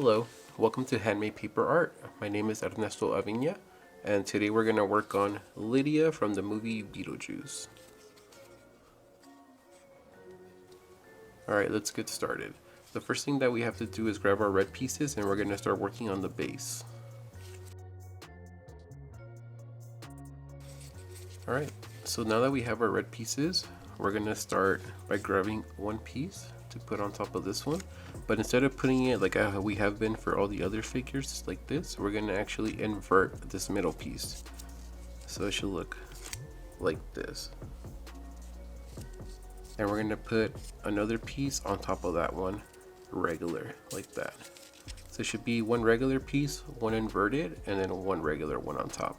Hello, welcome to Handmade Paper Art. My name is Ernesto Aviña, and today we're going to work on Lydia from the movie Beetlejuice. Alright, let's get started. The first thing that we have to do is grab our red pieces and we're going to start working on the base. Alright, so now that we have our red pieces, we're going to start by grabbing one piece to put on top of this one. But instead of putting it like we have been for all the other figures like this, we're going to actually invert this middle piece. So it should look like this. And we're going to put another piece on top of that one, regular, like that. So it should be one regular piece, one inverted, and then one regular one on top.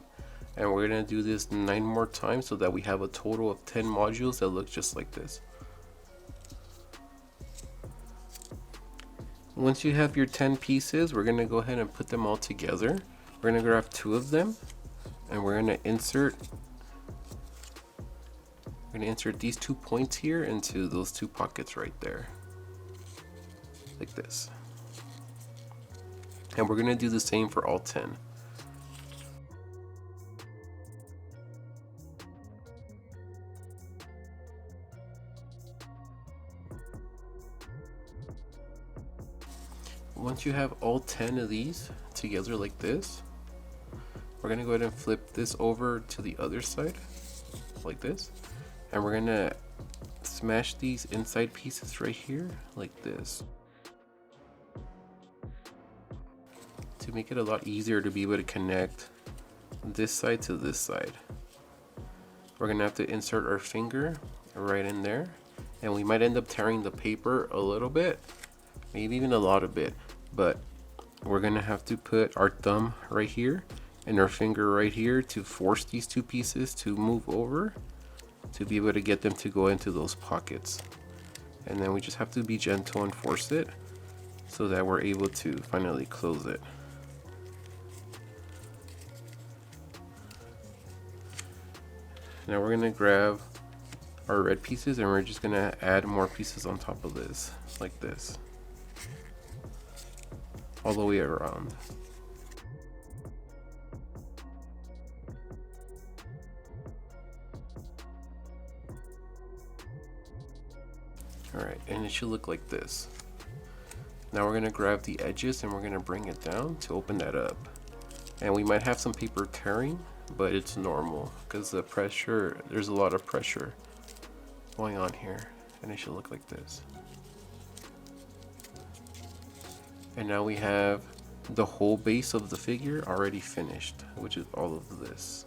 And we're going to do this 9 more times so that we have a total of 10 modules that look just like this. Once you have your 10 pieces, we're going to go ahead and put them all together. We're going to grab 2 of them and we're going to insert these 2 points here into those 2 pockets right there, like this. And we're going to do the same for all 10. Once you have all 10 of these together like this, we're going to go ahead and flip this over to the other side like this, and we're going to smash these inside pieces right here like this to make it a lot easier to be able to connect this side to this side. We're going to have to insert our finger right in there, and we might end up tearing the paper a little bit, maybe even a lot of it, but we're gonna have to put our thumb right here and our finger right here to force these 2 pieces to move over to be able to get them to go into those pockets. And then we just have to be gentle and force it so that we're able to finally close it. Now we're gonna grab our red pieces and we're just gonna add more pieces on top of this, like this, all the way around. Alright, and it should look like this. Now we're going to grab the edges and we're going to bring it down to open that up. And we might have some paper tearing, but it's normal because there's a lot of pressure going on here, and it should look like this. And now we have the whole base of the figure already finished, which is all of this.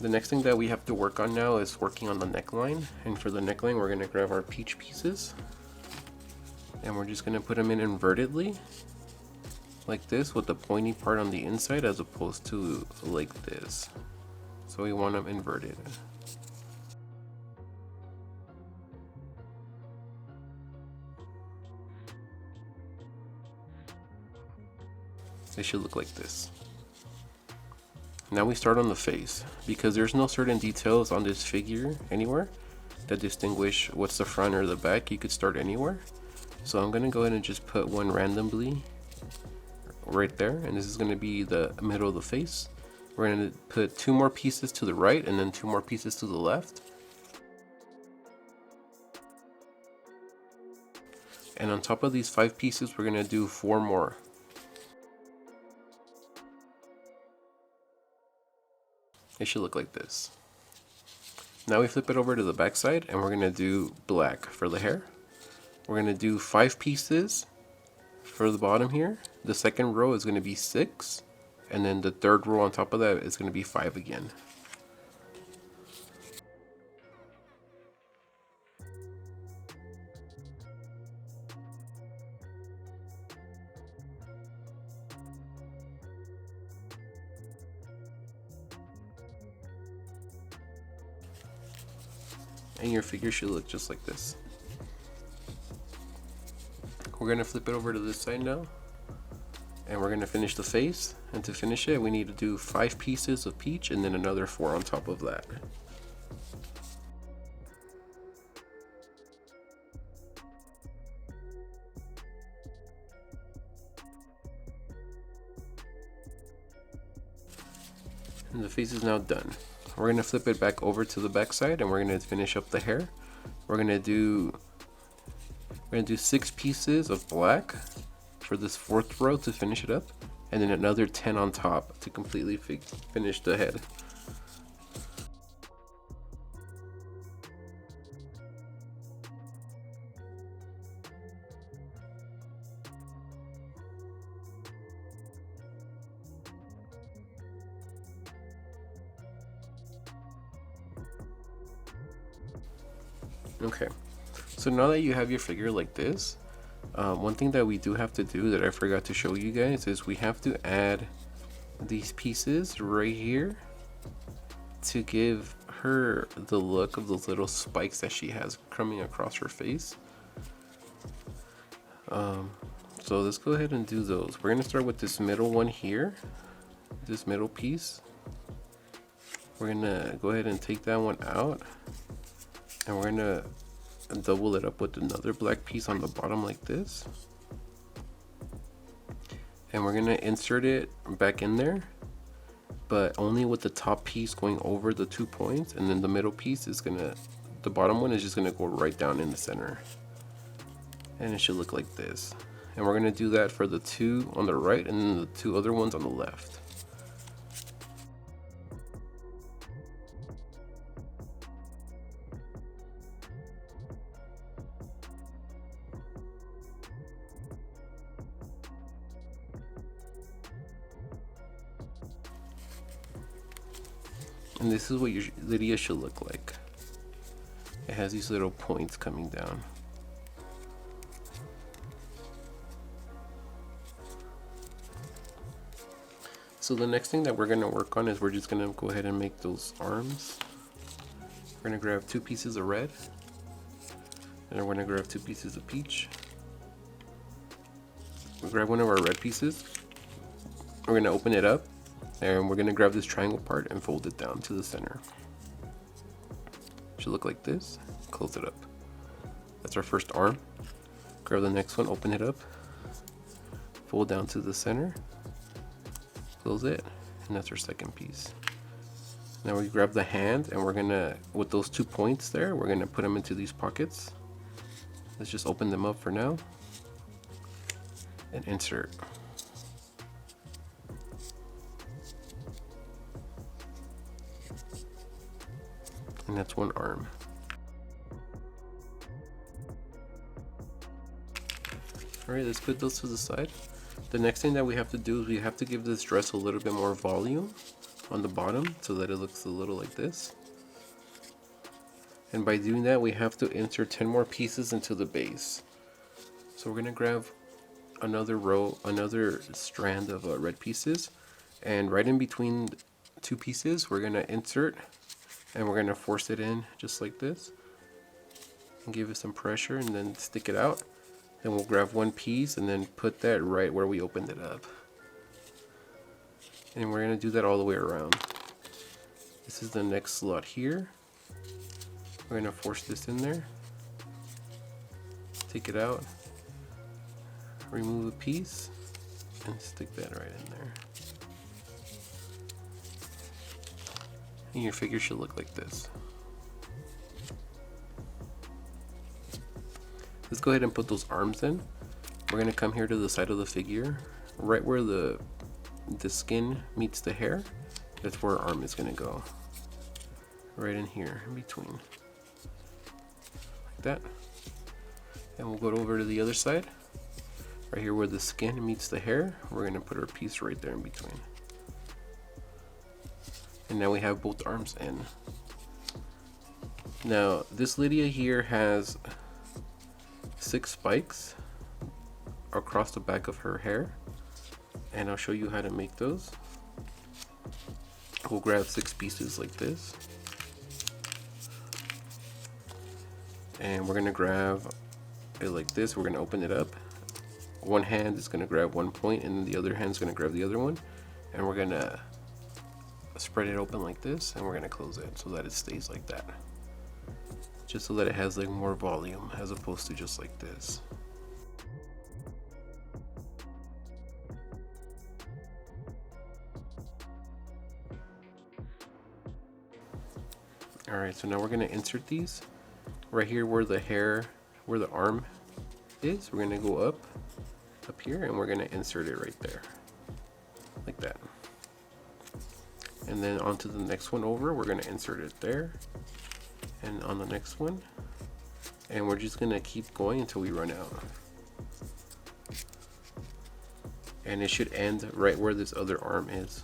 The next thing that we have to work on now is working on the neckline. And for the neckline, we're going to grab our peach pieces and we're just going to put them in invertedly like this, with the pointy part on the inside as opposed to like this. So we want them inverted. They should look like this. Now we start on the face. Because there's no certain details on this figure anywhere that distinguish what's the front or the back, you could start anywhere. So I'm gonna go ahead and just put one randomly right there, and this is gonna be the middle of the face. We're gonna put 2 more pieces to the right and then 2 more pieces to the left. And on top of these 5 pieces, we're gonna do 4 more. It should look like this. Now we flip it over to the back side and we're gonna do black for the hair. We're gonna do 5 pieces for the bottom here. The second row is gonna be 6, and then the third row on top of that is gonna be 5 again. And your figure should look just like this. We're going to flip it over to this side now, and we're going to finish the face. And to finish it, we need to do 5 pieces of peach and then another 4 on top of that. And the face is now done. We're gonna flip it back over to the back side and we're gonna finish up the hair. We're gonna do 6 pieces of black for this 4th row to finish it up, and then another 10 on top to completely finish the head. Okay, so now that you have your figure like this, one thing that we do have to do that I forgot to show you guys is we have to add these pieces right here to give her the look of those little spikes that she has coming across her face. So let's go ahead and do those. We're gonna start with this middle one here, this middle piece. We're gonna go ahead and take that one out, and we're gonna double it up with another black piece on the bottom like this, and we're gonna insert it back in there, but only with the top piece going over the 2 points, and then the middle piece is the bottom one is just gonna go right down in the center, and it should look like this. And we're gonna do that for the 2 on the right and then the 2 other ones on the left. And this is what your Lydia should look like. It has these little points coming down. So the next thing that we're going to work on is we're just going to go ahead and make those arms. We're going to grab 2 pieces of red, and we're going to grab 2 pieces of peach. We'll grab one of our red pieces. We're going to open it up, and we're going to grab this triangle part and fold it down to the center. It should look like this. Close it up. That's our first arm. Grab the next one, open it up, fold down to the center, close it, and that's our second piece. Now we grab the hand, and we're gonna, with those 2 points there, we're gonna put them into these pockets. Let's just open them up for now and insert. And that's one arm. Alright, let's put those to the side. The next thing that we have to do is we have to give this dress a little bit more volume on the bottom so that it looks a little like this. And by doing that, we have to insert 10 more pieces into the base. So we're gonna grab another strand of red pieces, and right in between 2 pieces, we're gonna insert, and we're gonna force it in just like this, and give it some pressure, and then stick it out. Then we'll grab 1 piece and then put that right where we opened it up. And we're gonna do that all the way around. This is the next slot here. We're gonna force this in there, take it out, remove a piece, and stick that right in there. And your figure should look like this. Let's go ahead and put those arms in. We're gonna come here to the side of the figure, right where the skin meets the hair. That's where our arm is gonna go. Right in here, in between. Like that. And we'll go over to the other side. Right here where the skin meets the hair, we're gonna put our piece right there in between. And now we have both arms in. Now, this Lydia here has 6 spikes across the back of her hair, and I'll show you how to make those. We'll grab 6 pieces like this, and we're gonna grab it like this. We're gonna open it up. One hand is gonna grab 1 point, and then the other hand is gonna grab the other one, and we're gonna spread it open like this, and we're gonna close it so that it stays like that, just so that it has like more volume as opposed to just like this. All right, so now we're gonna insert these right here where the hair, where the arm is. We're gonna go up here, and we're gonna insert it right there, like that. And then onto the next one over, we're gonna insert it there, and on the next one, and we're just gonna keep going until we run out. And it should end right where this other arm is.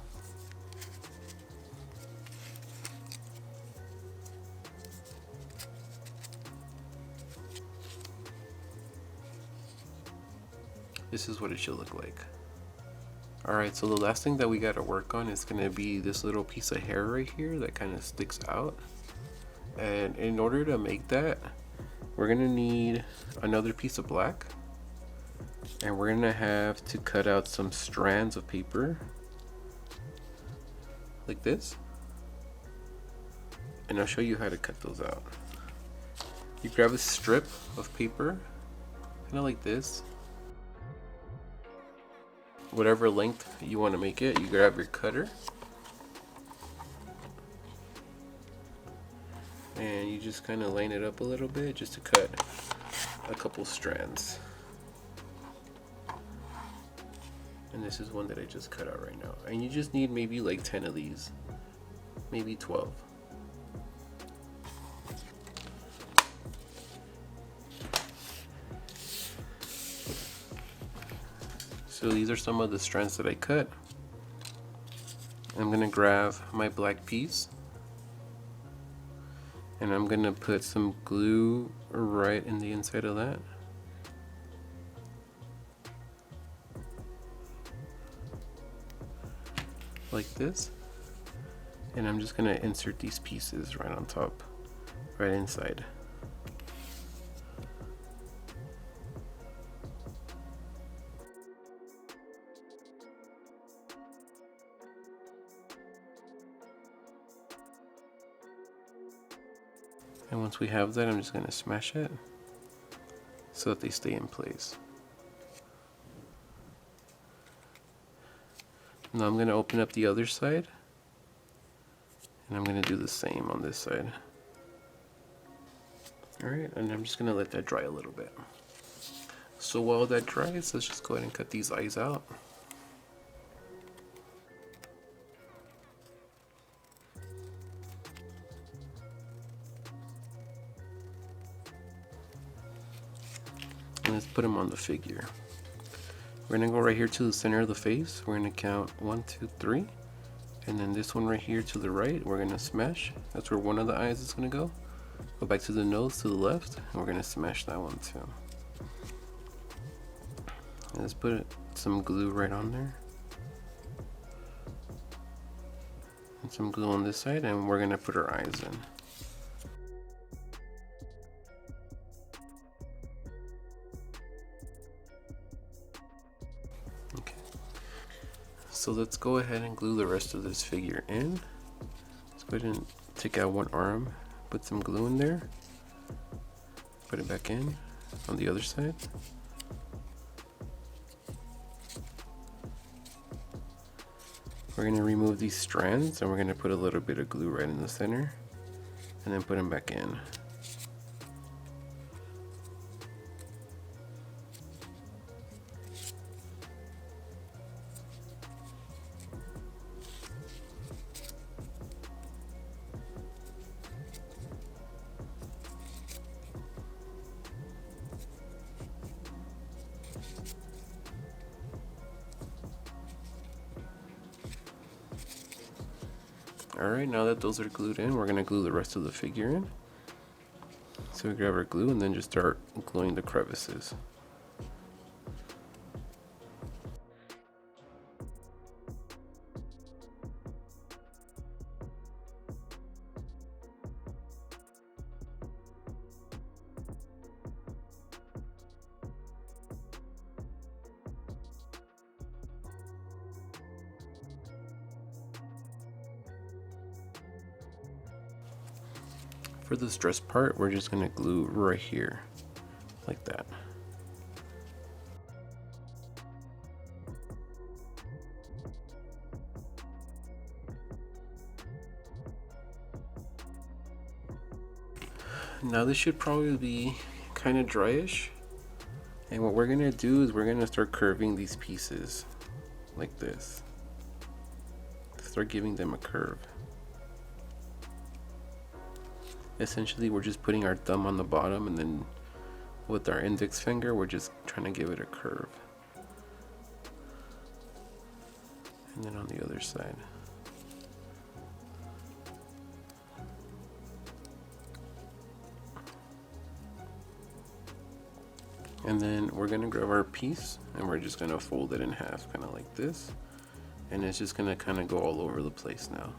This is what it should look like. Alright, so the last thing that we gotta work on is gonna be this little piece of hair right here that kind of sticks out. And in order to make that, we're gonna need another piece of black. And we're gonna have to cut out some strands of paper, like this. And I'll show you how to cut those out. You grab a strip of paper, kind of like this. Whatever length you want to make it, you grab your cutter and you just kind of line it up a little bit just to cut a couple strands. And this is one that I just cut out right now, and you just need maybe like 10 of these, maybe 12. So these are some of the strands that I cut. I'm gonna grab my black piece and I'm gonna put some glue right in the inside of that. Like this. And I'm just gonna insert these pieces right on top, right inside. And once we have that, I'm just going to smash it so that they stay in place. Now I'm going to open up the other side, and I'm going to do the same on this side. Alright, and I'm just going to let that dry a little bit. So while that dries, let's just go ahead and cut these eyes out. Let's put them on the figure. We're gonna go right here to the center of the face. We're gonna count 1, 2, 3, and then this one right here to the right, we're gonna smash. That's where one of the eyes is gonna go. Go back to the nose to the left, and we're gonna smash that one too. And let's put some glue right on there, and some glue on this side, and we're gonna put our eyes in. So let's go ahead and glue the rest of this figure in. Let's go ahead and take out one arm, put some glue in there, put it back in on the other side. We're going to remove these strands, and we're going to put a little bit of glue right in the center, and then put them back in. Alright, now that those are glued in, we're going to glue the rest of the figure in. So we grab our glue and then just start gluing the crevices. For this dress part, we're just going to glue right here, like that. Now this should probably be kind of dryish. And what we're gonna do is we're gonna start curving these pieces like this. Start giving them a curve. Essentially, we're just putting our thumb on the bottom, and then with our index finger, we're just trying to give it a curve. And then on the other side. And then we're gonna grab our piece and we're just gonna fold it in half, kind of like this. And it's just gonna kind of go all over the place now.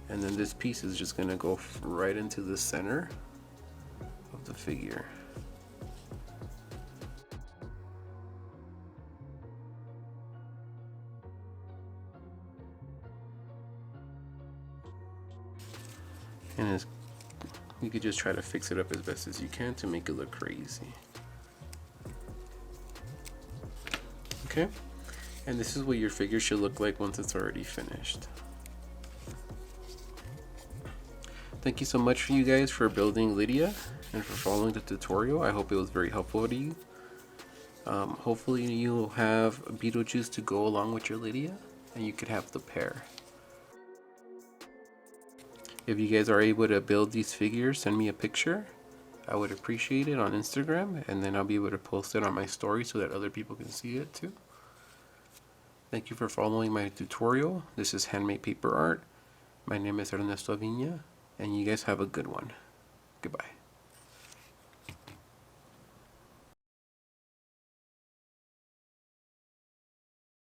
And then this piece is just gonna go right into the center of the figure. And you could just try to fix it up as best as you can to make it look crazy. Okay, and this is what your figure should look like once it's already finished. Thank you so much for you guys for building Lydia and for following the tutorial. I hope it was very helpful to you. Hopefully you'll have Beetlejuice to go along with your Lydia, and you could have the pair. If you guys are able to build these figures, send me a picture. I would appreciate it on Instagram, and then I'll be able to post it on my story so that other people can see it too. Thank you for following my tutorial. This is Handmade Paper Art. My name is Ernesto Viña, and you guys have a good one. Goodbye.